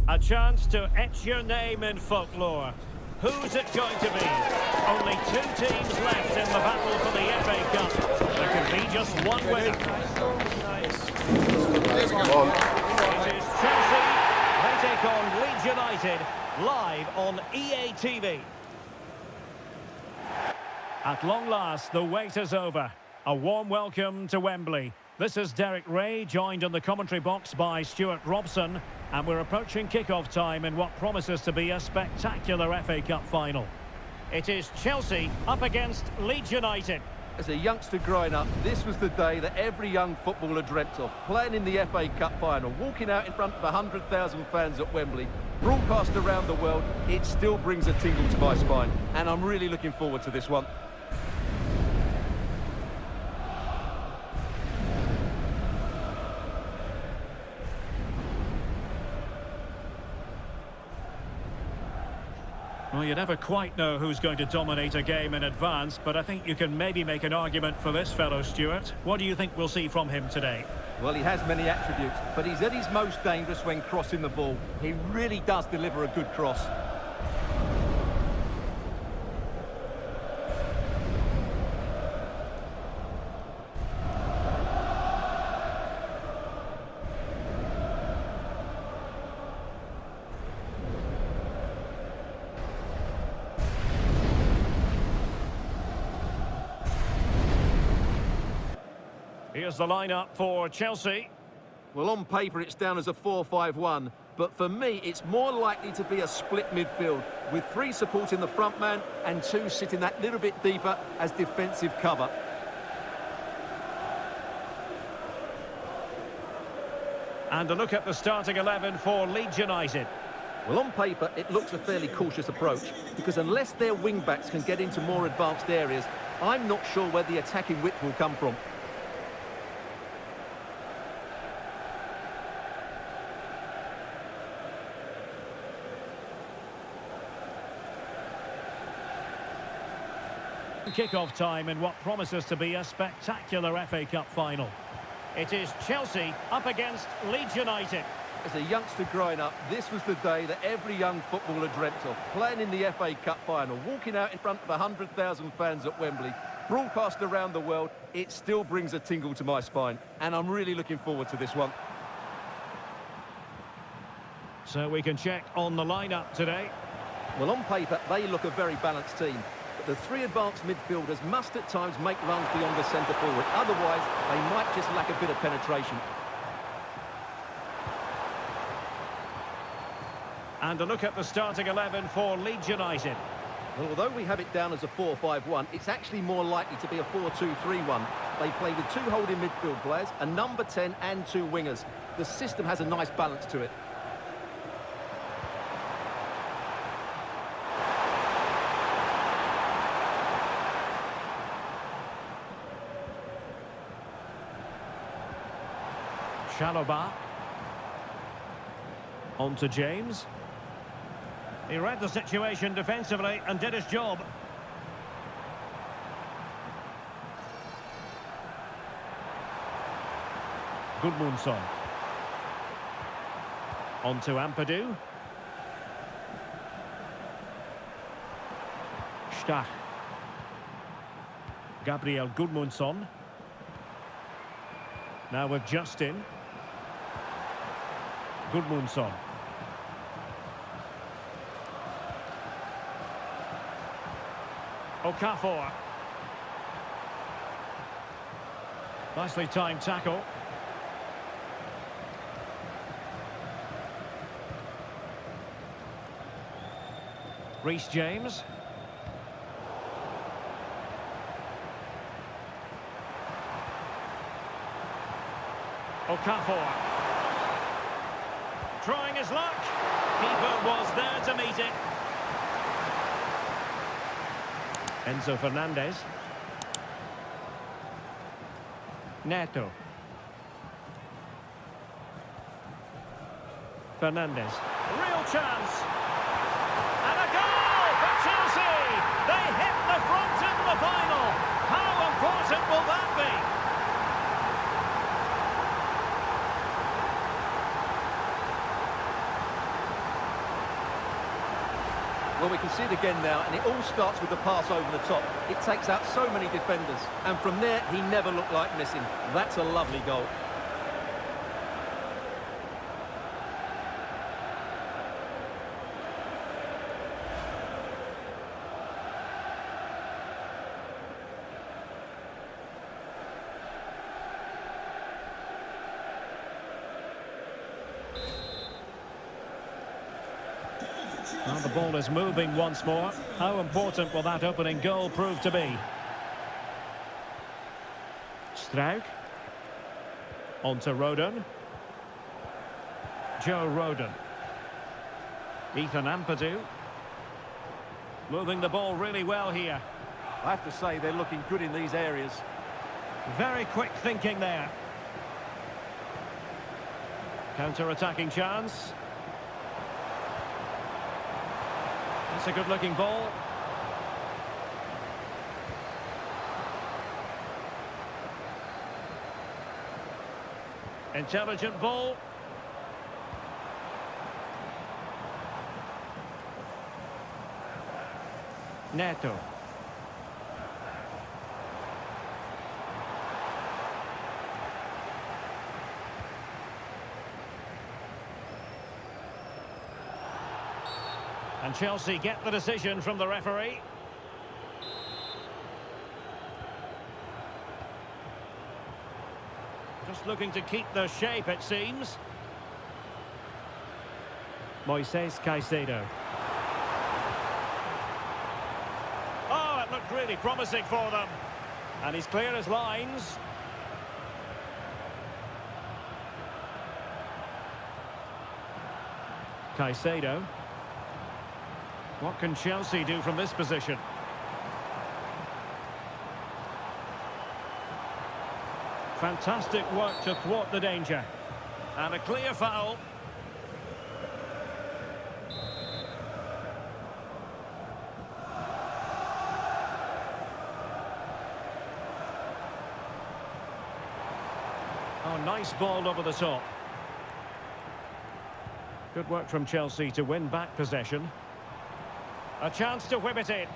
A chance to etch your name in folklore. Who's it going to be? Only two teams left in the battle for the FA Cup. There can be just one winner. It is Chelsea. They take on Leeds United live on EA TV. At long last, the wait is over. A warm welcome to Wembley. This is Derek Ray, joined in the commentary box by Stuart Robson, and we're approaching kick-off time in what promises to be a spectacular FA Cup final. It is Chelsea up against Leeds United. As a youngster growing up, this was the day that every young footballer dreamt of. Playing in the FA Cup final, walking out in front of 100,000 fans at Wembley, broadcast around the world, it still brings a tingle to my spine. And I'm really looking forward to this one. Well, you never quite know who's going to dominate a game in advance, but I think you can maybe make an argument for this fellow, Stuart. What do you think we'll see from him today? Well, he has many attributes, but he's at his most dangerous when crossing the ball. He really does deliver a good cross. Here's the lineup for Chelsea. Well, on paper, it's down as a 4-5-1, but for me, it's more likely to be a split midfield, with three supporting the front man and two sitting that little bit deeper as defensive cover. And a look at the starting 11 for Leeds United. Well, on paper, it looks a fairly cautious approach, because unless their wing-backs can get into more advanced areas, I'm not sure where the attacking width will come from. Kick-off time in what promises to be a spectacular FA Cup final. It is Chelsea up against Leeds United. As a youngster growing up, this was the day that every young footballer dreamt of. Playing in the FA Cup final, walking out in front of 100,000 fans at Wembley, broadcast around the world, it still brings a tingle to my spine. And I'm really looking forward to this one. So we can check on the lineup today. Well, on paper, they look a very balanced team. The three advanced midfielders must at times make runs beyond the centre forward. Otherwise, they might just lack a bit of penetration. And a look at the starting 11 for Leeds United. Well, although we have it down as a 4-5-1, it's actually more likely to be a 4-2-3-1. They play with two holding midfield players, a number 10 and two wingers. The system has a nice balance to it. Chalobah. On to James. He read the situation defensively and did his job. Gudmundsson. On to Ampadu. Stach. Gabriel Gudmundsson. Now with Justin. Gudmundsson. Okafor. Nicely timed tackle. Reece James. Okafor. Trying his luck. Keeper was there to meet it. Enzo Fernandez. Neto. Fernandez. Real chance. And a goal for Chelsea. They hit the front in the final. How important will that be? Well, we can see it again now, and it all starts with the pass over the top. It takes out so many defenders, and from there, he never looked like missing. That's a lovely goal. Well, the ball is moving once more. How important will that opening goal prove to be? Struik. On to Rodon. Joe Rodon. Ethan Ampadu. Moving the ball really well here. I have to say, they're looking good in these areas. Very quick thinking there. Counter-attacking chance. It's a good-looking ball. Intelligent ball. Neto. And Chelsea get the decision from the referee. Just looking to keep their shape, it seems. Moises Caicedo. Oh, it looked really promising for them. And he's clear as lines. Caicedo. What can Chelsea do from this position? Fantastic work to thwart the danger. And a clear foul. Oh, nice ball over the top. Good work from Chelsea to win back possession. A chance to whip it in.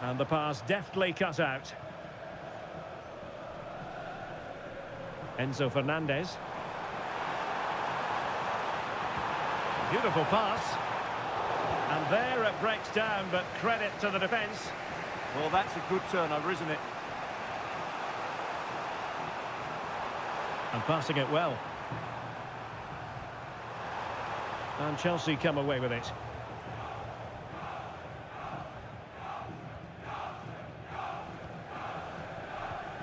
And the pass deftly cut out. Enzo Fernandez. Beautiful pass. And there it breaks down, but credit to the defence. Well, that's a good turnover, isn't it? And passing it well. And Chelsea come away with it.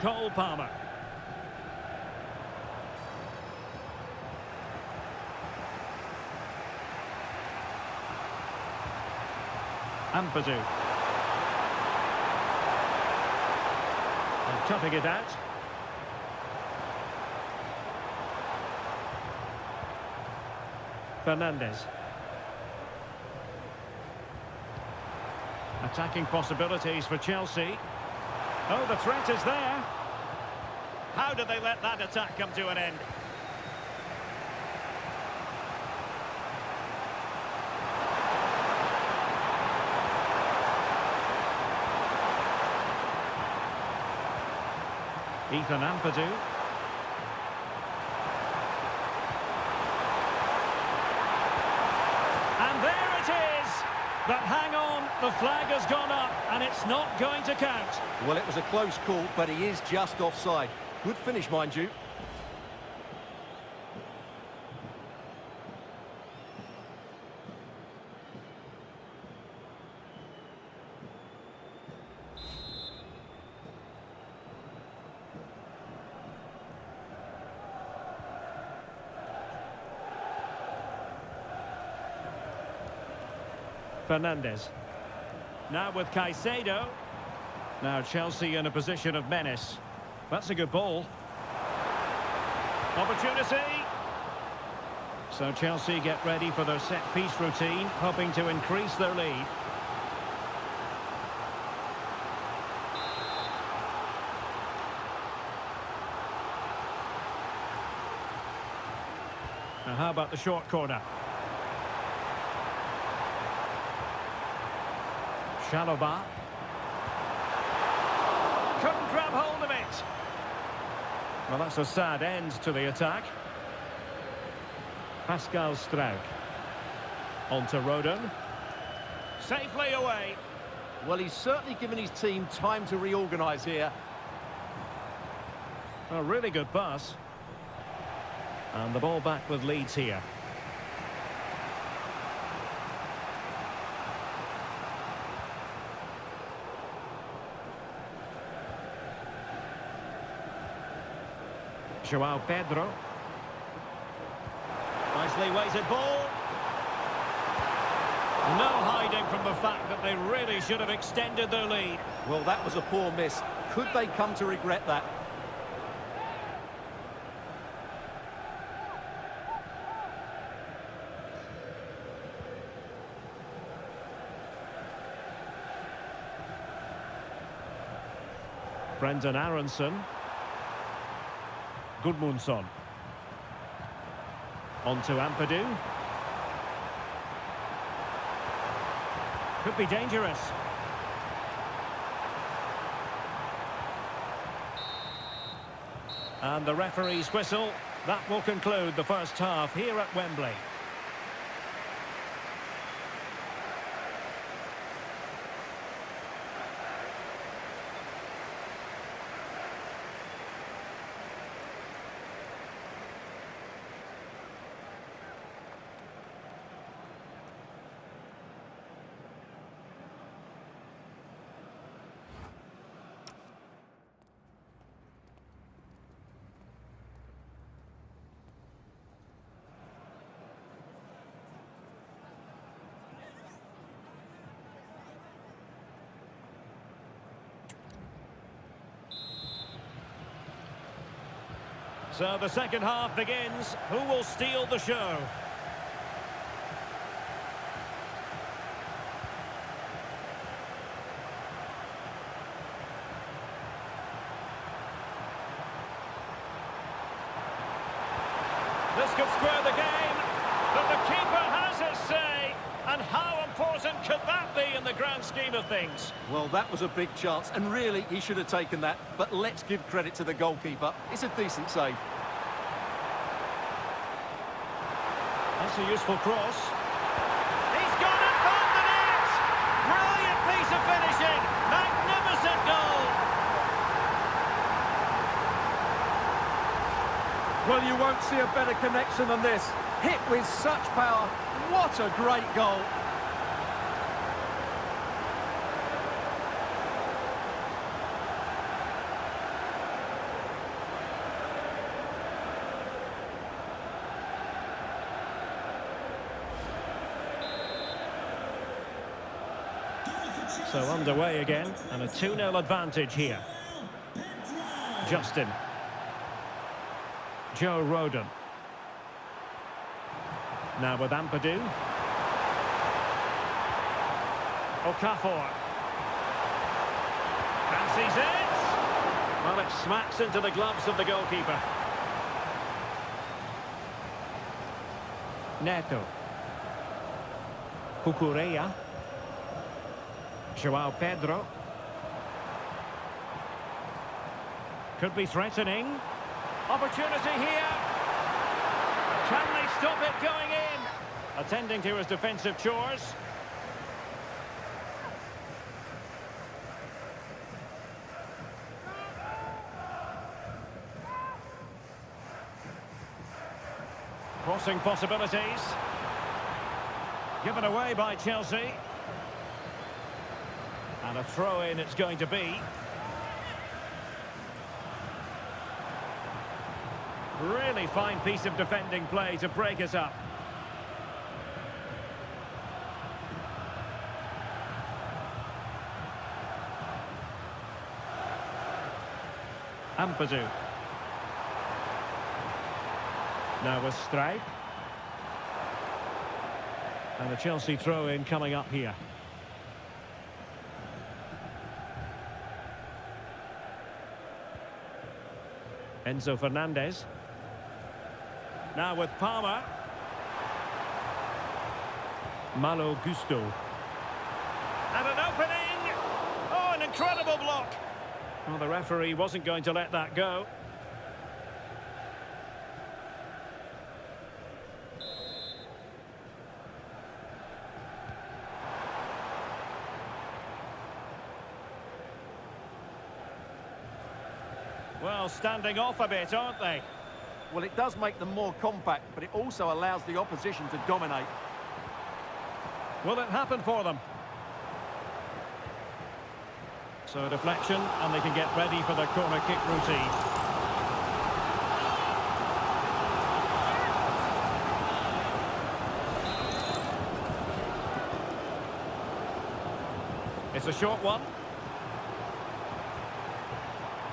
Cole Palmer. Ampadu. And cutting it out. Fernandez. Attacking possibilities for Chelsea. Oh, the threat is there. How did they let that attack come to an end? Ethan Ampadu. And there it is! But hang on, the flag has gone up and it's not going to count. Well, it was a close call, but he is just offside. Good finish, mind you. Fernandez. Now with Caicedo. Now Chelsea in a position of menace. That's a good ball. Opportunity. So Chelsea get ready for their set-piece routine, hoping to increase their lead. how about the short corner? Shalobah. Couldn't grab hold of it. Well, that's a sad end to the attack. Pascal Struijk. On to Rodon. Safely away. Well, he's certainly given his team time to reorganise here. A really good pass. And the ball back with Leeds here. João Pedro. Nicely weighted ball. No hiding from the fact that they really should have extended their lead. Well, that was a poor miss. Could they come to regret that? Brendan Aronson. Gudmundsson. On to Ampadu. Could be dangerous. And the referee's whistle. That will conclude the first half here at Wembley. So the second half begins. Who will steal the show? This could square the game, but the keeper has his say. And how important could that be in the grand scheme of things? Well, that was a big chance, and really, he should have taken that. But let's give credit to the goalkeeper. It's a decent save. That's a useful cross. He's gone and found the net! Brilliant piece of finishing! Magnificent goal! Well, you won't see a better connection than this. Hit with such power. What a great goal. So underway again, and a 2-0 advantage here. Justin. Joe Rodon. Now with Ampadu. Okafor. Fancies it! Well, it smacks into the gloves of the goalkeeper. Neto. Cucurella. João Pedro. Could be threatening. Opportunity here. Can they stop it going in? Attending to his defensive chores. Crossing possibilities. Given away by Chelsea. And a throw-in it's going to be. Really fine piece of defending play to break us up. Ampadu. Now with Struijk. And the Chelsea throw-in coming up here. Enzo Fernandez. Now with Palmer. Malo Gusto. And an opening! Oh, an incredible block! Well, the referee wasn't going to let that go. Well, standing off a bit, aren't they? Well, it does make them more compact, but it also allows the opposition to dominate. Will it happen for them? So a deflection, and they can get ready for their corner kick routine. It's a short one.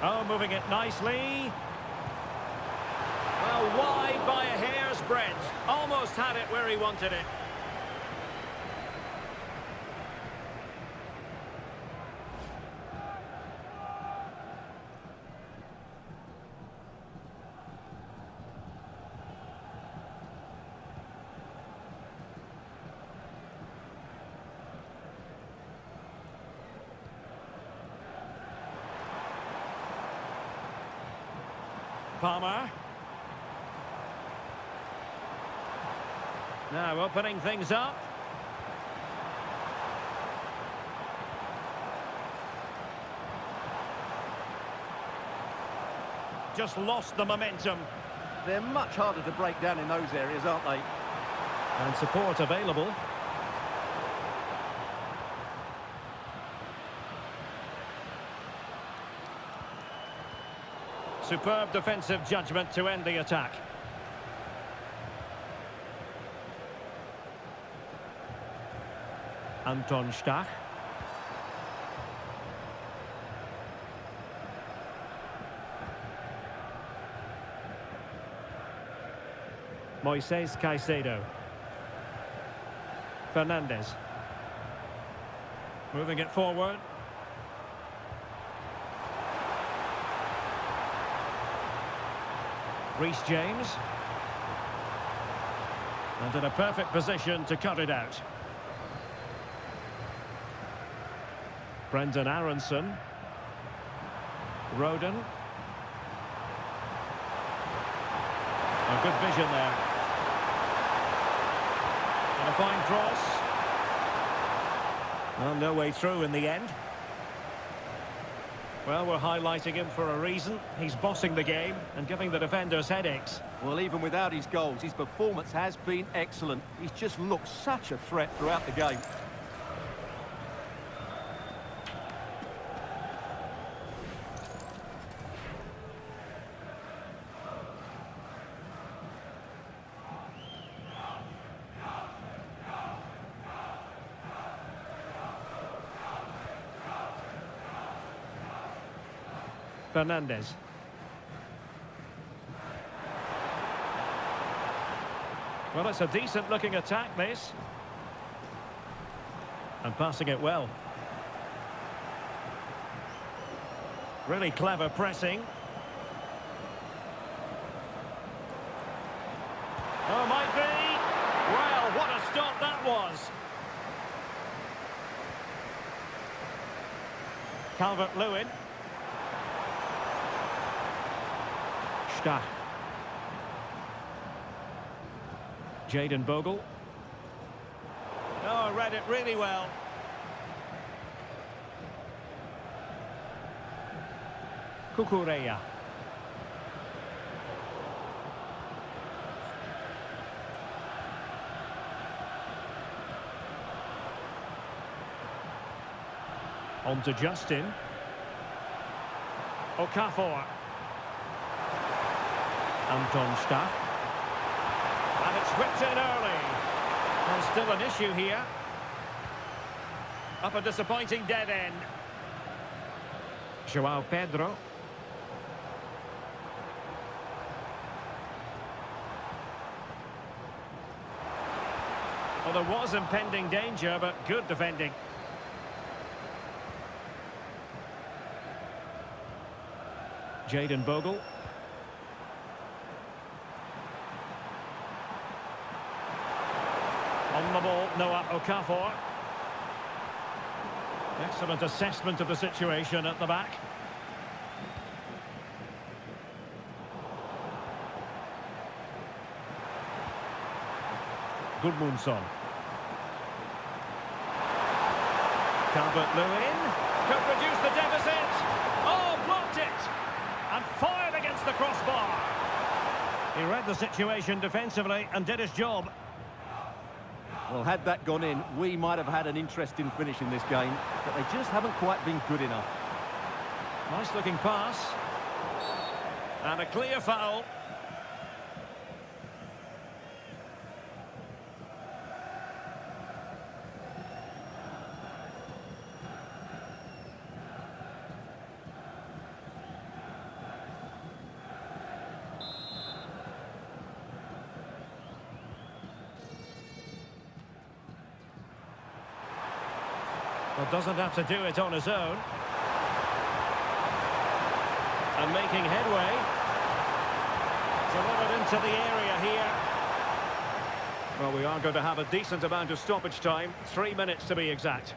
Oh, moving it nicely. Well, wide by a hair's breadth. Almost had it where he wanted it. Palmer. Now opening things up. Just lost the momentum. They're much harder to break down in those areas, aren't they? And support available. Superb defensive judgment to end the attack. Anton Stach. Moises Caicedo. Fernandes. Moving it forward. Reece James. And in a perfect position to cut it out. Brendan Aronson. Roden. A good vision there. And a fine cross. Well, no way through in the end. Well, we're highlighting him for a reason. He's bossing the game and giving the defenders headaches. Well, even without his goals, his performance has been excellent. He's just looked such a threat throughout the game. Fernandes. Well, it's a decent-looking attack, this. And passing it well. Really clever pressing. Oh, might be. Well, what a stop that was. Calvert-Lewin. Stach. Jayden Bogle. Oh, read it really well. Cucurella. On to Justin. Okafor. Anton Stach. And it's whipped in early. There's still an issue here. Up a disappointing dead end. João Pedro. Well, there was impending danger, but good defending. Jayden Bogle. On the ball, Noah Okafor. Excellent assessment of the situation at the back. Gudmundsson. Calvert-Lewin could reduce the deficit. Oh, blocked it! And fired against the crossbar. He read the situation defensively and did his job. Well, had that gone in, we might have had an interesting finish in this game, but they just haven't quite been good enough. Nice looking pass. And a clear foul. Well, doesn't have to do it on his own. And making headway. Delivered into the area here. Well, we are going to have a decent amount of stoppage time. 3 minutes to be exact.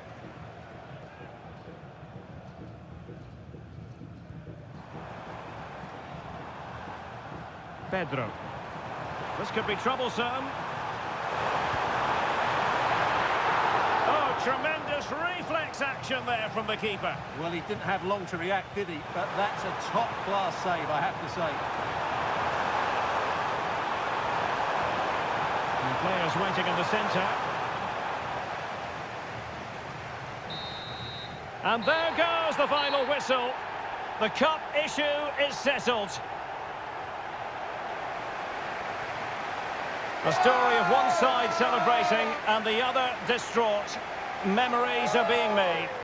Pedro. This could be troublesome. Tremendous reflex action there from the keeper. Well, he didn't have long to react, did he? But that's a top-class save, I have to say. And players waiting in the centre. And there goes the final whistle. The cup issue is settled. The story of one side celebrating and the other distraught. Memories are being made.